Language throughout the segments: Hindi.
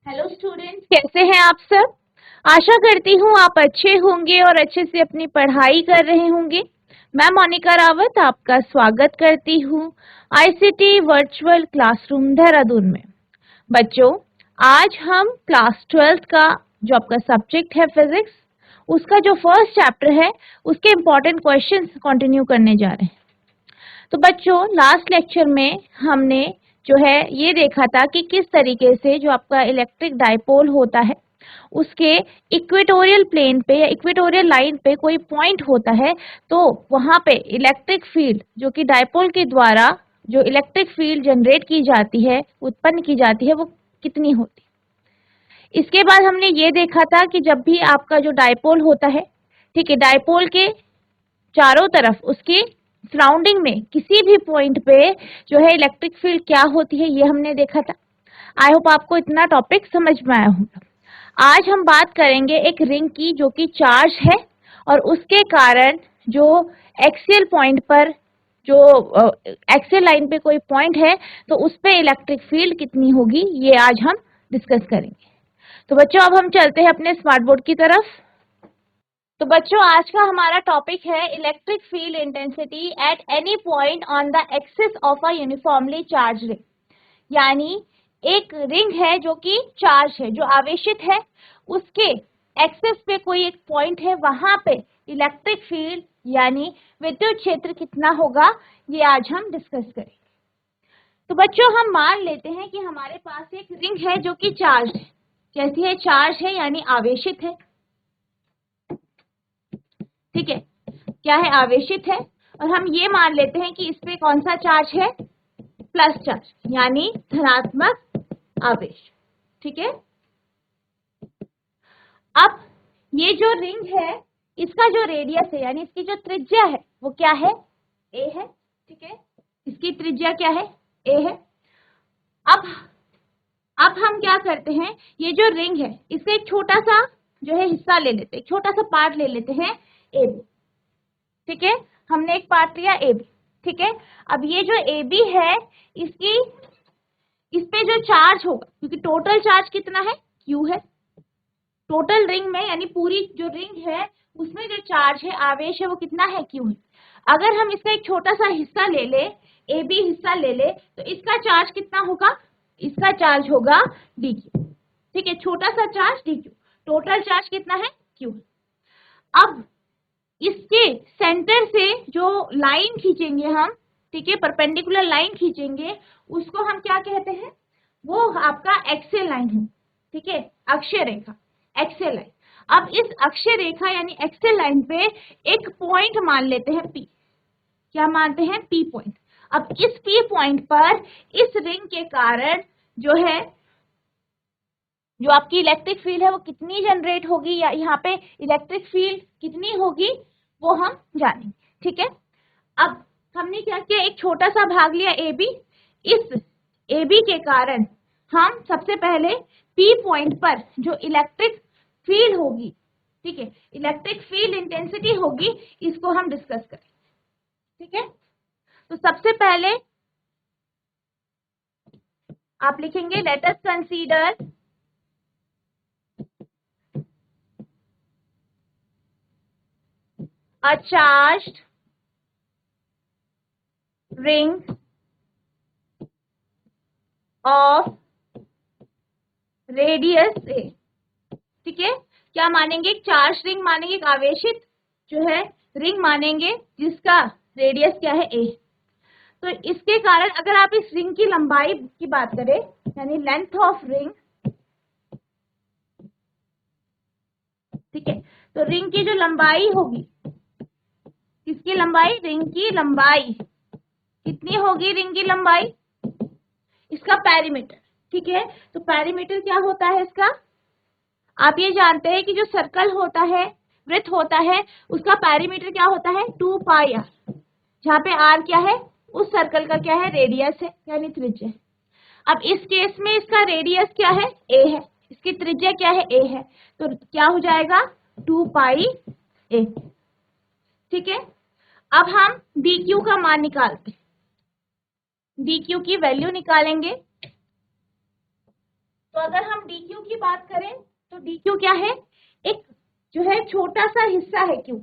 हेलो स्टूडेंट्स, कैसे हैं आप सब। आशा करती हूँ आप अच्छे होंगे और अच्छे से अपनी पढ़ाई कर रहे होंगे। मैं मोनिका रावत आपका स्वागत करती हूँ आईसीटी वर्चुअल क्लासरूम देहरादून में। बच्चों, आज हम क्लास 12th का जो आपका सब्जेक्ट है फिजिक्स, उसका जो फर्स्ट चैप्टर है उसके इम्पोर्टेंट क्वेश्चंस कंटिन्यू करने जा रहे हैं। तो बच्चों, लास्ट लेक्चर में हमने जो है ये देखा था कि किस तरीके से जो आपका इलेक्ट्रिक डाइपोल होता है उसके इक्वेटोरियल प्लेन पे या इक्वेटोरियल लाइन पे कोई पॉइंट होता है, तो वहां पे इलेक्ट्रिक फील्ड जो कि डाइपोल के द्वारा जो इलेक्ट्रिक फील्ड जनरेट की जाती है, उत्पन्न की जाती है, वो कितनी होती है। इसके बाद हमने ये देखा था कि जब भी आपका जो डाइपोल होता है, ठीक है, डाइपोल के चारों तरफ उसकी सराउंडिंग में किसी भी पॉइंट पे जो है इलेक्ट्रिक फील्ड क्या होती है, ये हमने देखा था। आई होप आपको इतना टॉपिक समझ में आया होगा। आज हम बात करेंगे एक रिंग की जो कि चार्ज है और उसके कारण जो एक्सियल पॉइंट पर जो एक्सियल लाइन पे कोई पॉइंट है तो उस पे इलेक्ट्रिक फील्ड कितनी होगी, ये आज हम डिस्कस करेंगे। तो बच्चों, अब हम चलते हैं अपने स्मार्ट बोर्ड की तरफ। तो बच्चों, आज का हमारा टॉपिक है electric field intensity at any point on the axis of a uniformly charge ring. यानी एक रिंग है जो कि चार्ज है, जो आवेशित है, उसके एक्सिस पे कोई एक पॉइंट है, वहां पे इलेक्ट्रिक फील्ड यानी विद्युत क्षेत्र कितना होगा, ये आज हम डिस्कस करेंगे। तो बच्चों, हम मान लेते हैं कि हमारे पास एक रिंग है जो कि चार्ज है। कैसी है? चार्ज है यानी आवेशित है। ठीक है, क्या है? आवेशित है। और हम ये मान लेते हैं कि इस पे कौन सा चार्ज है? प्लस चार्ज, यानी धनात्मक आवेश। ठीक है, अब ये जो रिंग है इसका जो रेडियस है यानी इसकी जो त्रिज्या है वो क्या है? ए है। ठीक है, इसकी त्रिज्या क्या है? ए है। अब हम क्या करते हैं, ये जो रिंग है इसका एक छोटा सा जो है हिस्सा ले लेते हैं, एक छोटा सा पार्ट ले लेते हैं, ए बी। ठीक है, हमने एक पार्ट लिया ए बी। ठीक है, अब ये जो ए बी है इसकी इस पे जो चार्ज होगा, क्योंकि टोटल चार्ज कितना है? क्यू है। टोटल रिंग में यानी पूरी जो रिंग है उसमें जो चार्ज है, आवेश है, वो कितना है? क्यू है। अगर हम इसका एक छोटा सा हिस्सा ले ले, ए बी हिस्सा ले ले, तो इसका चार्ज कितना होगा? इसका चार्ज होगा डी क्यू। ठीक है, छोटा सा charge D Q, total charge कितना है? क्यू। अब इसके सेंटर से जो लाइन खींचेंगे हम, ठीक है, परपेंडिकुलर लाइन खींचेंगे, उसको हम क्या कहते हैं? वो आपका एक्सियल लाइन है। ठीक है, अक्षीय रेखा, एक्सियल लाइन। अब इस अक्षीय रेखा यानी एक्सियल लाइन पे एक पॉइंट मान लेते हैं पी। क्या मानते हैं? P point. अब इस पी पॉइंट पर इस रिंग के कारण जो है जो आपकी इलेक्ट्रिक फील्ड है वो कितनी जनरेट होगी, या यहाँ पे इलेक्ट्रिक फील्ड कितनी होगी, वो हम जानेंगे। ठीक है, अब हमने क्या किया, एक छोटा सा भाग लिया ए बी। इस ए बी के कारण हम सबसे पहले पी पॉइंट पर जो इलेक्ट्रिक फील्ड होगी, ठीक है, इलेक्ट्रिक फील्ड इंटेंसिटी होगी, इसको हम डिस्कस करें। ठीक है, तो सबसे पहले आप लिखेंगे let us consider a charged ring of radius a। ठीक है, क्या मानेंगे? एक चार्ज रिंग मानेंगे, एक आवेशित जो है रिंग मानेंगे जिसका रेडियस क्या है? a। तो इसके कारण अगर आप इस रिंग की लंबाई की बात करें यानी लेंथ ऑफ रिंग, ठीक है, तो रिंग की जो लंबाई होगी, किसकी लंबाई? रिंग की लंबाई कितनी होगी? रिंग की लंबाई, इसका पेरीमीटर। ठीक है, तो पेरीमीटर क्या होता है इसका? आप ये जानते हैं कि जो सर्कल होता है, वृत्त होता है, उसका पेरीमीटर क्या होता है? 2 पाई आर, जहाँ पे आर क्या है? उस सर्कल का क्या है? रेडियस है यानी त्रिज्या है। अब इस केस में इसका रेडियस क्या है? ए है। इसकी त्रिज्या क्या है? ए है। तो क्या हो जाएगा? 2 पाई ए। ठीक है, अब हम डी क्यू का मान निकालते हैं। डी क्यू की वैल्यू निकालेंगे। तो अगर हम डी क्यू की बात करें तो डी क्यू क्या है, एक जो है छोटा सा हिस्सा है क्यू,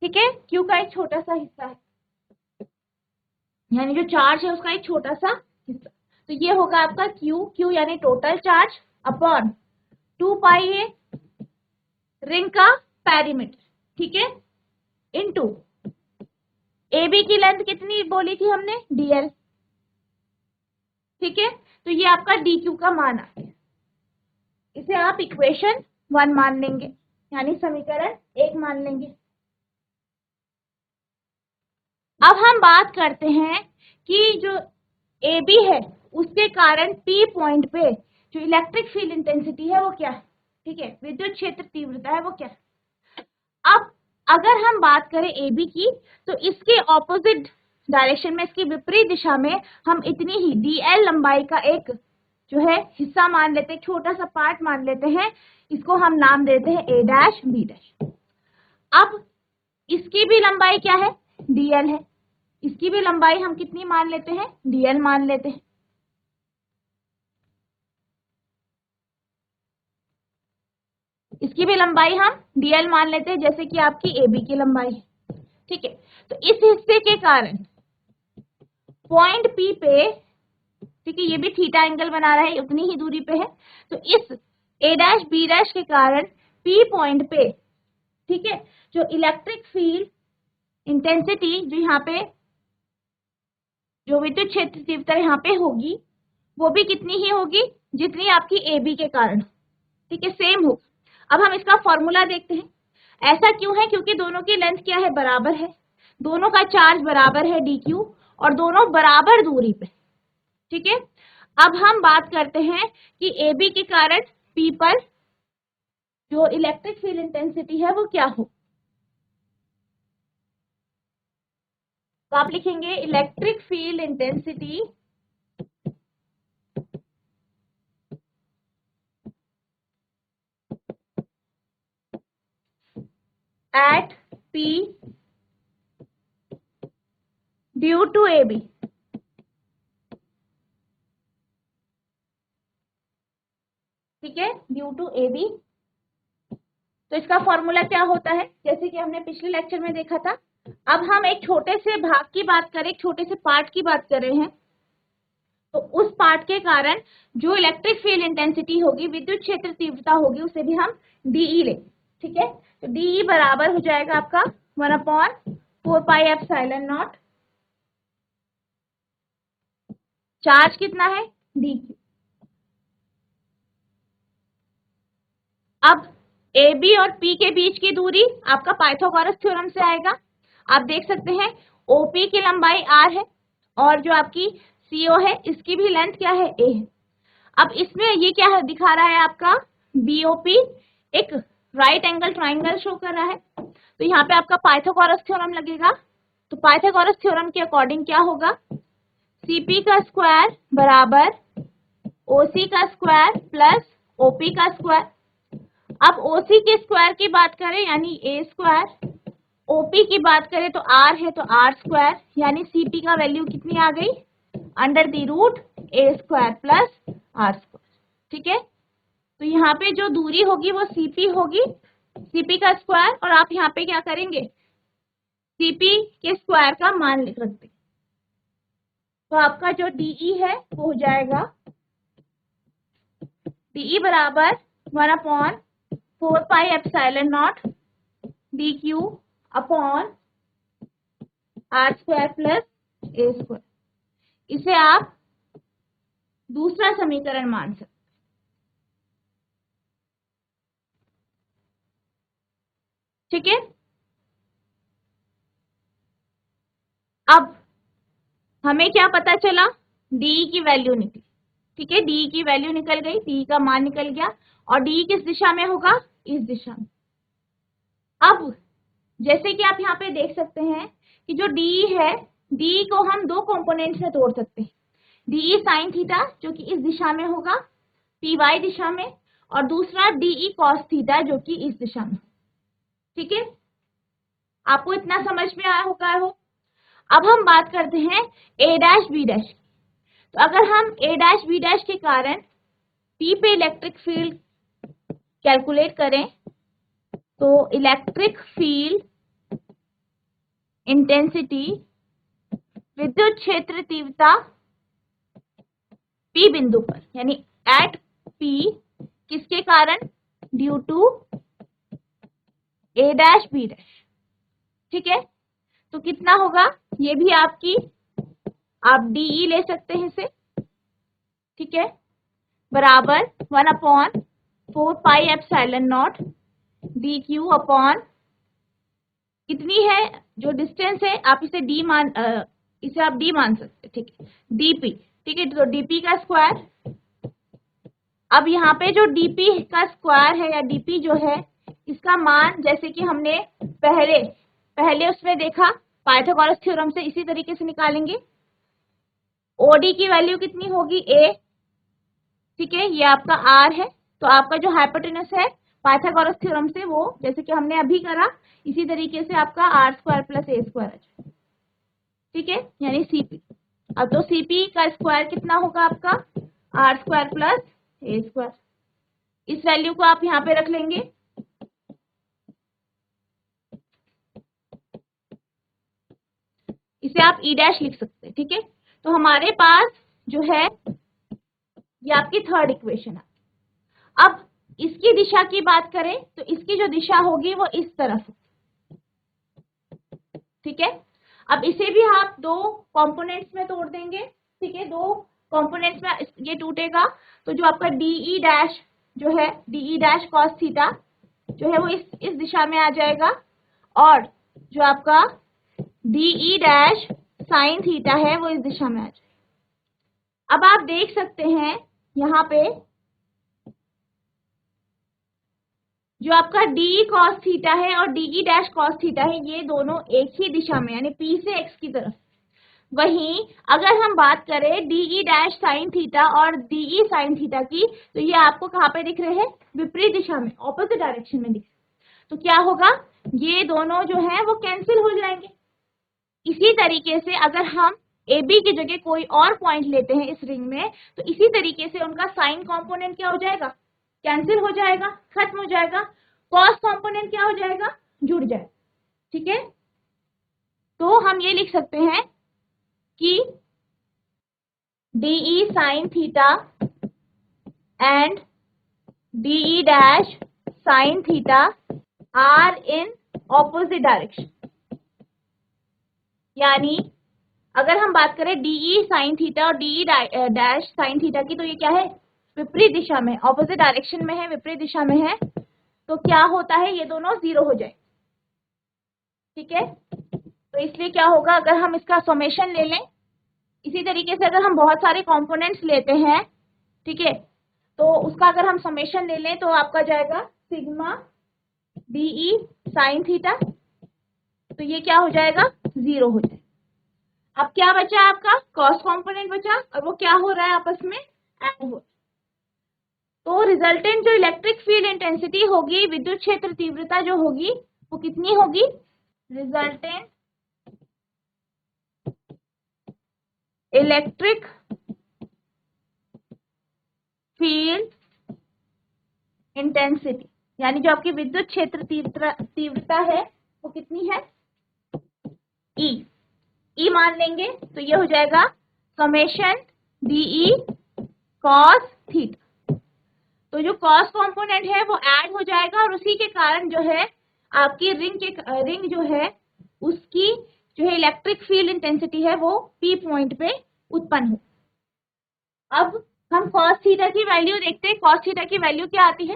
ठीक है, क्यू का एक छोटा सा हिस्सा है, यानी जो चार्ज है उसका एक छोटा सा हिस्सा। तो ये होगा आपका क्यू, क्यू यानी total charge upon 2 pi a ring का पेरीमीटर, ठीक है, इनटू ए बी की लेंथ कितनी बोली थी हमने, डीएल, ठीक है। तो ये आपका डी क्यू का मान आ गया, इसे आप इक्वेशन 1 मान लेंगे, यानी समीकरण 1 मान लेंगे। अब हम बात करते हैं कि जो ए बी है उसके कारण पी पॉइंट पे जो इलेक्ट्रिक फील्ड इंटेंसिटी है वो क्या है, ठीक है, विद्युत क्षेत्र तीव्रता है वो क्या है। अब अगर हम बात करें ए बी की तो इसके ऑपोजिट डायरेक्शन में, इसकी विपरीत दिशा में हम इतनी ही डीएल लंबाई का एक जो है हिस्सा मान लेते हैं, छोटा सा पार्ट मान लेते हैं, इसको हम नाम देते हैं ए डैश बी डैश। अब इसकी भी लंबाई क्या है, डीएल है, इसकी भी लंबाई हम कितनी मान लेते हैं, डीएल मान लेते हैं। इसकी भी लंबाई हम डीएल मान लेते हैं, जैसे कि आपकी एबी की लंबाई है, ठीक है। तो इस हिस्से के कारण पॉइंट पी पे, ठीक है, ये भी थीटा एंगल बना रहा है, उतनी ही दूरी पे है, तो इस ए डैश बी डैश के कारण पी पॉइंट पे, ठीक है, जो इलेक्ट्रिक फील्ड इंटेंसिटी जो यहाँ पे जो विद्युत क्षेत्र तीव्रता यहाँ पे होगी वो भी कितनी ही होगी जितनी आपकी ए बी के कारण, ठीक है, सेम होगा। अब हम इसका फॉर्मूला देखते हैं, ऐसा क्यों है, क्योंकि दोनों की लेंथ क्या है, बराबर है, दोनों का चार्ज बराबर है डी क्यू, और दोनों बराबर दूरी पे, ठीक है। अब हम बात करते हैं कि ए बी के कारण पी पर जो इलेक्ट्रिक फील्ड इंटेंसिटी है वो क्या हो। तो आप लिखेंगे electric field intensity at P due to A B, ठीक है, ड्यू टू ए बी। तो इसका फॉर्मूला क्या होता है, जैसे कि हमने पिछले लेक्चर में देखा था। अब हम एक छोटे से भाग की बात करें, एक छोटे से पार्ट की बात कर रहे हैं, तो उस पार्ट के कारण जो इलेक्ट्रिक फील्ड इंटेंसिटी होगी, विद्युत क्षेत्र तीव्रता होगी, उसे भी हम डीई ले, ठीक है। तो डीई बराबर हो जाएगा आपका 1/4 पाई एप्सिलॉन नॉट, चार्ज कितना है, डी क्यू। अब ए बी और पी के बीच की दूरी आपका पाइथागोरस थ्योरम से आएगा। आप देख सकते हैं ओपी की लंबाई आर है और जो आपकी सीओ है इसकी भी लेंथ क्या है, ए है। अब इसमें ये क्या है, दिखा रहा है आपका बीओपी एक राइट एंगल ट्राइंगल शो कर रहा है, तो यहाँ पे आपका पाइथागोरस थ्योरम लगेगा। तो पाइथागोरस थ्योरम के अकॉर्डिंग क्या होगा, सीपी का स्क्वायर बराबर ओसी का स्क्वायर प्लस ओपी का स्क्वायर। अब ओसी के स्क्वायर की बात करें यानी ए स्क्वायर, ओपी की बात करें तो आर है तो आर स्क्वायर, यानी सीपी का वैल्यू कितनी आ गई, under the root A square plus R square, ठीक है। तो यहाँ पे जो दूरी होगी वो सीपी होगी, सीपी का स्क्वायर, और आप यहाँ पे क्या करेंगे, सीपी के स्क्वायर का मान लिख रखते, तो आपका जो डीई है वो हो जाएगा डीई बराबर 1/4 pi epsilon not D Q upon R square plus A square. इसे आप दूसरा समीकरण मान सकते, ठीक है। अब हमें क्या पता चला, डी की वैल्यू निकली, ठीक है, डी की वैल्यू निकल गई, डी का मान निकल गया, और डी किस दिशा में होगा, इस दिशा में। अब जैसे कि आप यहाँ पे देख सकते हैं कि जो डी है, डी को हम दो कंपोनेंट्स में तोड़ सकते हैं, डीई साइन थीटा जो कि इस दिशा में होगा, पी वाई दिशा में, और दूसरा डीई कॉस थीटा जो कि इस दिशा में, ठीक है। आपको इतना समझ में आया होगा हो। अब हम बात करते हैं ए डैश बी डैश। तो अगर हम ए डैश बी डैश के कारण P पे इलेक्ट्रिक फील्ड कैलकुलेट करें तो इलेक्ट्रिक फील्ड इंटेंसिटी, विद्युत क्षेत्र तीव्रता P बिंदु पर, यानी एट P, किसके कारण, due to A dash B dash. ठीक है, तो कितना होगा, ये भी आपकी, आप DE ले सकते हैं इसे। ठीक है, बराबर 1/4πε0 dq अपॉन, कितनी है जो डिस्टेंस है, आप इसे इसे आप D मान सकते हैं। ठीक है, dp। ठीक है, तो dp का स्क्वायर। अब यहाँ पे जो dp का स्क्वायर है या dp जो है, इसका मान जैसे कि हमने पहले उसमें देखा पाइथागोरस थ्योरम से, इसी तरीके से निकालेंगे। OD की वैल्यू कितनी होगी, A। ठीक है, ये आपका R है, तो आपका जो हाइपोटेनस है पाइथागोरस थ्योरम से, वो जैसे कि हमने अभी करा इसी तरीके से आपका R² प्लस A² आ जाए। ठीक है, यानी CP। अब तो CP का स्क्वायर कितना होगा आपका, R² प्लस A²। इस वैल्यू को आप यहाँ पे रख लेंगे। इसे आप E डैश लिख सकते हैं। ठीक है, तो हमारे पास जो है ये आपकी थर्ड इक्वेशन है। अब इसकी दिशा की बात करें तो इसकी जो दिशा होगी वो इस तरफ। ठीक है, अब इसे भी आप दो कंपोनेंट्स में तोड़ देंगे। ठीक है, दो कंपोनेंट्स में ये टूटेगा, तो जो आपका DE डैश जो है, DE डैश कॉस थीटा जो है वो इस दिशा में आ जाएगा, और जो आपका DE डैश साइन थीटा है वो इस दिशा में आ जाएगा। अब आप देख सकते हैं यहाँ पे जो आपका DE cos थीटा है और DE डैश cos थीटा है, ये दोनों एक ही दिशा में, यानी P से X की तरफ। वहीं अगर हम बात करें DE डैश साइन थीटा और DE साइन थीटा की, तो ये आपको कहाँ पे दिख रहे हैं, विपरीत दिशा में, ऑपोजिट डायरेक्शन में दिख रहे हैं। तो क्या होगा, ये दोनों जो है वो कैंसिल हो जाएंगे। इसी तरीके से अगर हम AB की जगह कोई और पॉइंट लेते हैं इस रिंग में, तो इसी तरीके से उनका साइन कंपोनेंट क्या हो जाएगा, कैंसिल हो जाएगा, खत्म हो जाएगा। कॉस कंपोनेंट क्या हो जाएगा, जुड़ जाएगा। ठीक है, तो हम ये लिख सकते हैं कि DE sine theta and DE dash sine theta are in opposite direction. यानी अगर हम बात करें DE साइन थीटा और DE डैश साइन थीटा की, तो ये क्या है, विपरीत दिशा में, ऑपोजिट डायरेक्शन में है, विपरीत दिशा में है। तो क्या होता है, ये दोनों जीरो हो जाए। ठीक है, तो इसलिए क्या होगा, अगर हम इसका समेशन ले लें, इसी तरीके से अगर हम बहुत सारे कंपोनेंट्स लेते हैं, ठीक है, तो उसका अगर हम समेशन ले लें तो आपका जाएगा सिग्मा DE साइन थीटा, तो ये क्या हो जाएगा, जीरो हो जाएगा। अब क्या बचा आपका, कॉस कंपोनेंट बचा, और वो क्या हो रहा है, आपस में ऐड हो। तो रिजल्टेंट जो इलेक्ट्रिक फील्ड इंटेंसिटी होगी, विद्युत क्षेत्र तीव्रता जो होगी, वो कितनी होगी, रिजल्टेंट इलेक्ट्रिक फील्ड इंटेंसिटी, यानी जो आपकी विद्युत क्षेत्र तीव्रता है वो कितनी है, E मान लेंगे, तो ये हो जाएगा समेशन DE cos थीटा। तो जो कॉस कंपोनेंट है वो ऐड हो जाएगा, और उसी के कारण जो है आपकी रिंग जो है उसकी जो है इलेक्ट्रिक फील्ड इंटेंसिटी है वो P पॉइंट पे उत्पन्न हो। अब हम कॉस थीटा की वैल्यू देखते हैं, कॉस थीटा की वैल्यू क्या आती है।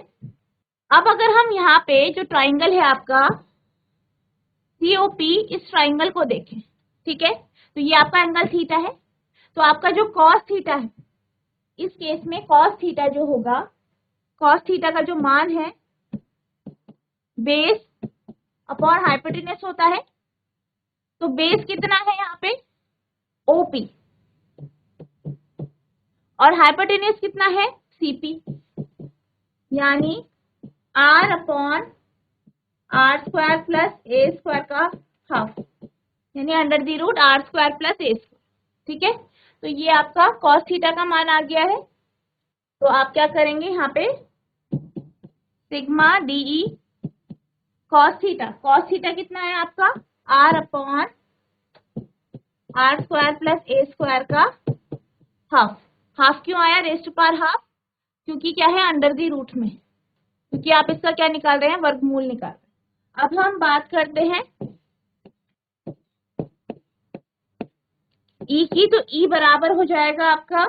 अब अगर हम यहाँ पे जो ट्राइंगल है आपका COP, इस ट्राइंगल को देखें, ठीक है, तो ये आपका एंगल थीटा है। तो आपका जो कॉस थीटा है, इस केस में कॉस थीटा जो होगा, कॉस थीटा का जो मान है बेस अपॉन हाइपोटेनस होता है। तो बेस कितना है यहाँ पे, OP, और हाइपोटेनस कितना है, CP, यानी R upon R² plus A² का हाफ, यानी under the root R² plus A²। ठीक है, तो ये आपका कॉस थीटा का मान आ गया है। तो आप क्या करेंगे यहाँ पे, सिग्मा DE कॉस थीटा कितना है आपका, R upon R square plus A square का हाफ। हाफ क्यों आया, रेज़ टू पावर हाफ, क्योंकि क्या है, अंडर दी रूट में, क्योंकि आप इसका क्या निकाल रहे हैं, वर्गमूल निकाल रहे हैं। अब हम बात करते हैं E की, तो E बराबर हो जाएगा आपका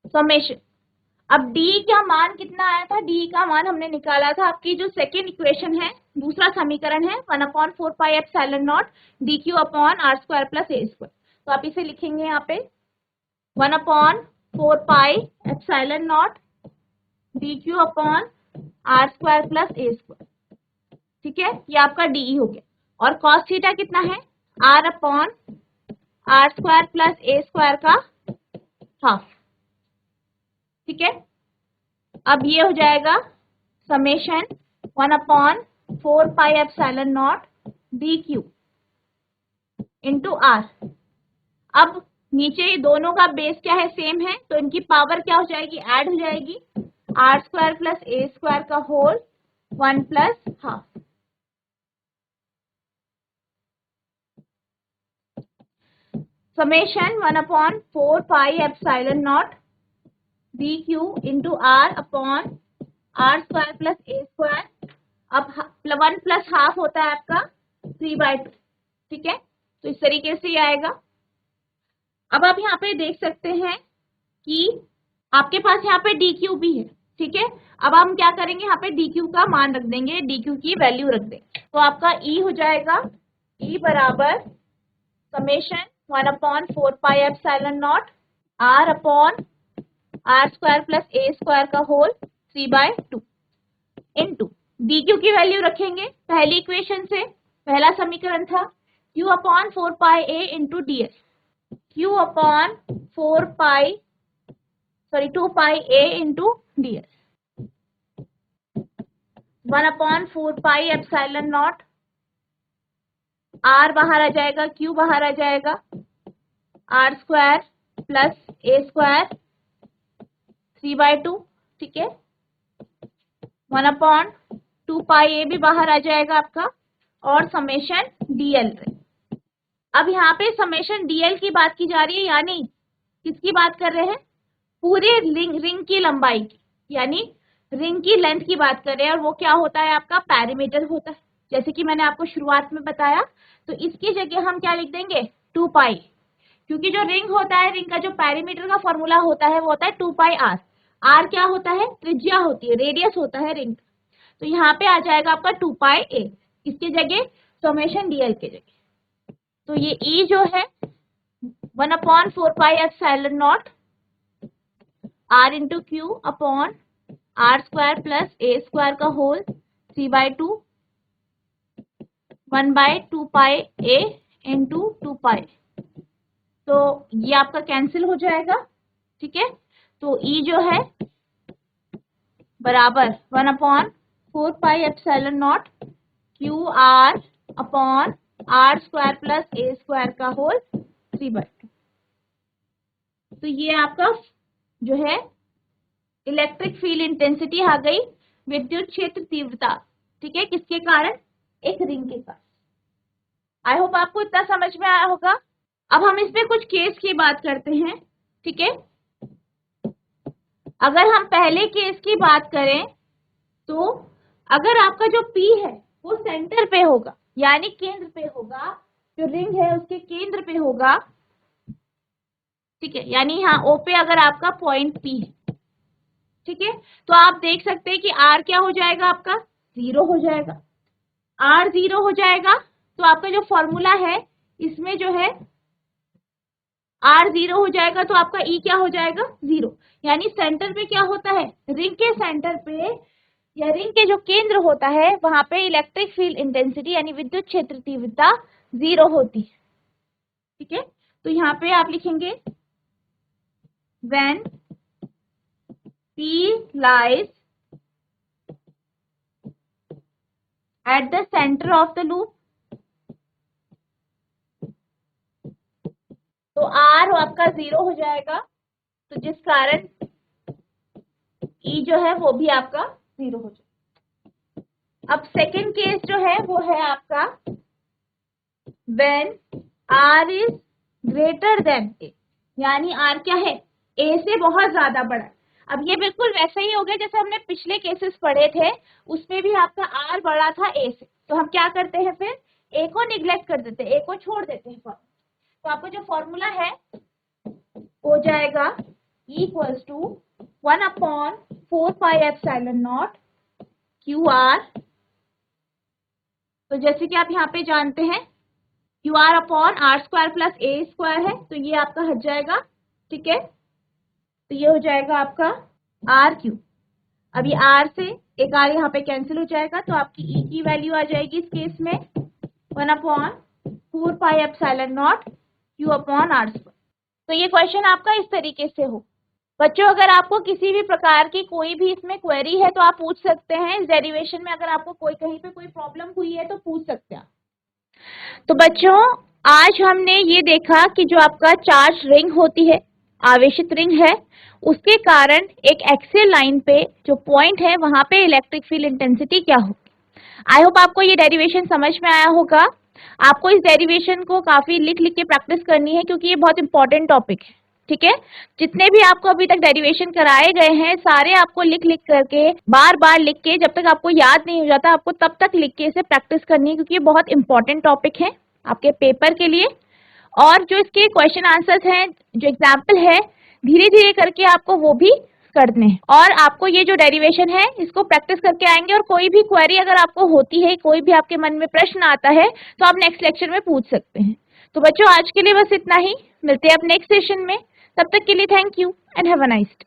समेशन। अब D का मान कितना आया था, D का मान हमने निकाला था, आपकी जो सेकेंड इक्वेशन है, दूसरा समीकरण है 1/4πε0 dq upon R square plus A square. तो आप इसे लिखेंगे यहाँ पे 1/4πε0 dq upon R square plus A square. ठीक है, ये आपका DE हो गया। और cos थीटा कितना है, R upon R square plus A square का हाफ। ठीक है, अब ये हो जाएगा समेशन 1/4πε0 dq इंटू R। अब नीचे ये दोनों का बेस क्या है, सेम है, तो इनकी पावर क्या हो जाएगी, ऐड हो जाएगी, R square plus A square का whole 1 plus half. Summation 1/4πε0 dq into R upon R square plus A square. अब 1 प्लस हाफ होता है आपका 3/2। ठीक है, तो इस तरीके से ये आएगा। अब आप यहाँ पे देख सकते हैं कि आपके पास यहाँ पे dq भी है। ठीक है, अब हम क्या करेंगे, यहाँ पे dq का मान रख देंगे, dq की वैल्यू रख देंगे, तो आपका E हो जाएगा, E बराबर summation 1/4πε0 R upon R square plus A square का होल 3/2 इंटू dq की वैल्यू रखेंगे पहली इक्वेशन से, पहला समीकरण था q upon 4πA into ds, q upon 2πA into ds, 1/4πε0 R बाहर आ जाएगा, q बाहर आ जाएगा, R square plus A square 3/2। ठीक है, 1/2πA भी बाहर आ जाएगा आपका, और समेशन DL। अब यहाँ पे समेशन DL की बात की जा रही है, यानी किसकी बात कर रहे हैं, पूरे रिंग की लंबाई की, यानी रिंग की लेंथ की बात कर रहे हैं, और वो क्या होता है आपका, पैरीमीटर होता है, जैसे कि मैंने आपको शुरुआत में बताया। तो इसकी जगह हम क्या लिख देंगे, 2π, क्योंकि जो रिंग होता है, रिंग का जो पैरीमीटर का फॉर्मूला होता है वो होता है 2πr। R क्या होता है, त्रिज्या होती है, रेडियस होता है रिंग। तो यहाँ पे आ जाएगा आपका 2πA, इसके जगह समेशन DL के जगह। तो ये E जो है 1/4πε0 R into Q upon R square plus A square का होल 3/2 1/2πA इंटू 2π। तो ये आपका कैंसिल हो जाएगा। ठीक है, तो E जो है बराबर 1/4πε0 QR upon R square plus A square का होल 3/2। तो ये आपका जो है इलेक्ट्रिक फील्ड इंटेंसिटी आ गई, विद्युत क्षेत्र तीव्रता। ठीक है, किसके कारण, एक रिंग के कारण। आई होप आपको इतना समझ में आया होगा। अब हम इसमें कुछ केस की बात करते हैं। ठीक है, अगर हम पहले केस की बात करें तो अगर आपका जो P है वो सेंटर पे होगा, यानी केंद्र पे होगा, जो रिंग है उसके केंद्र पे होगा। ठीक है, यानी यहाँ O पे अगर आपका पॉइंट P है, ठीक है, तो आप देख सकते हैं कि R क्या हो जाएगा, आपका 0 हो जाएगा। R 0 हो जाएगा तो आपका जो फॉर्मूला है इसमें जो है R 0 हो जाएगा, तो आपका E क्या हो जाएगा, 0। यानी सेंटर पे क्या होता है, रिंग के सेंटर पे या रिंग के जो केंद्र होता है वहां पे इलेक्ट्रिक फील्ड इंटेंसिटी यानी विद्युत क्षेत्र तीव्रता 0 होती है। ठीक है, तो यहाँ पे आप लिखेंगे when P lies at the center of the loop, तो R आपका 0 हो जाएगा, तो जिस कारण ई जो है वो भी आपका 0 हो जाए। अब सेकंड केस जो है वो है आपका when R is greater than A, यानी आर क्या है, ए से बहुत ज्यादा बड़ा है। अब ये बिल्कुल वैसा ही हो गया जैसे हमने पिछले केसेस पढ़े थे, उसमें भी आपका आर बड़ा था ए से, तो हम क्या करते हैं फिर ए को निग्लेक्ट कर देते हैं, ए को छोड़ देते हैं। तो आपको जो फॉर्मूला है हो जाएगा इक्वल्स टू 1/4πε0 क्यू आर। तो जैसे कि आप यहाँ पे जानते हैं Q R upon R square plus A square है, तो ये आपका हट जाएगा, ठीक है। तो ये हो जाएगा आपका आर क्यू। अब ये आर से एक आर यहाँ पे कैंसिल हो जाएगा, तो आपकी ई की वैल्यू आ जाएगी इस केस में 1/4πε0 क्यू अपॉन आर स्क्वायर। तो ये क्वेश्चन आपका इस तरीके से हो। बच्चों अगर आपको किसी भी प्रकार की कोई भी इसमें क्वेरी है तो आप पूछ सकते हैं। इस डेरिवेशन में अगर आपको कोई कहीं पे कोई प्रॉब्लम हुई है तो पूछ सकते हैं। तो बच्चों आज हमने ये देखा कि जो आपका चार्ज रिंग होती है, आवेशित रिंग है, उसके कारण एक एक्सियल लाइन पे जो पॉइंट है वहां पे इलेक्ट्रिक फील्ड इंटेंसिटी क्या होगी। आई होप आपको ये डेरिवेशन समझ में आया होगा। आपको इस डेरिवेशन को काफी लिख लिख के प्रैक्टिस करनी है क्योंकि ये बहुत इंपॉर्टेंट टॉपिक है, ठीक है। जितने भी आपको अभी तक डेरिवेशन कराए गए हैं सारे आपको लिख लिख करके बार बार लिख के, जब तक आपको याद नहीं हो जाता आपको तब तक लिख के इसे प्रैक्टिस करनी है क्योंकि ये बहुत इंपॉर्टेंट टॉपिक है आपके पेपर के लिए। और जो इसके क्वेश्चन आंसर्स हैं, जो एग्जाम्पल है, धीरे धीरे करके आपको वो भी करने हैं। और आपको ये जो डेरिवेशन है इसको प्रैक्टिस करके आएंगे, और कोई भी क्वेरी अगर आपको होती है, कोई भी आपके मन में प्रश्न आता है तो आप नेक्स्ट लेक्चर में पूछ सकते हैं। तो बच्चों आज के लिए बस इतना ही, मिलते हैं अब नेक्स्ट सेशन में। तब तक के लिए thank you and have a nice day.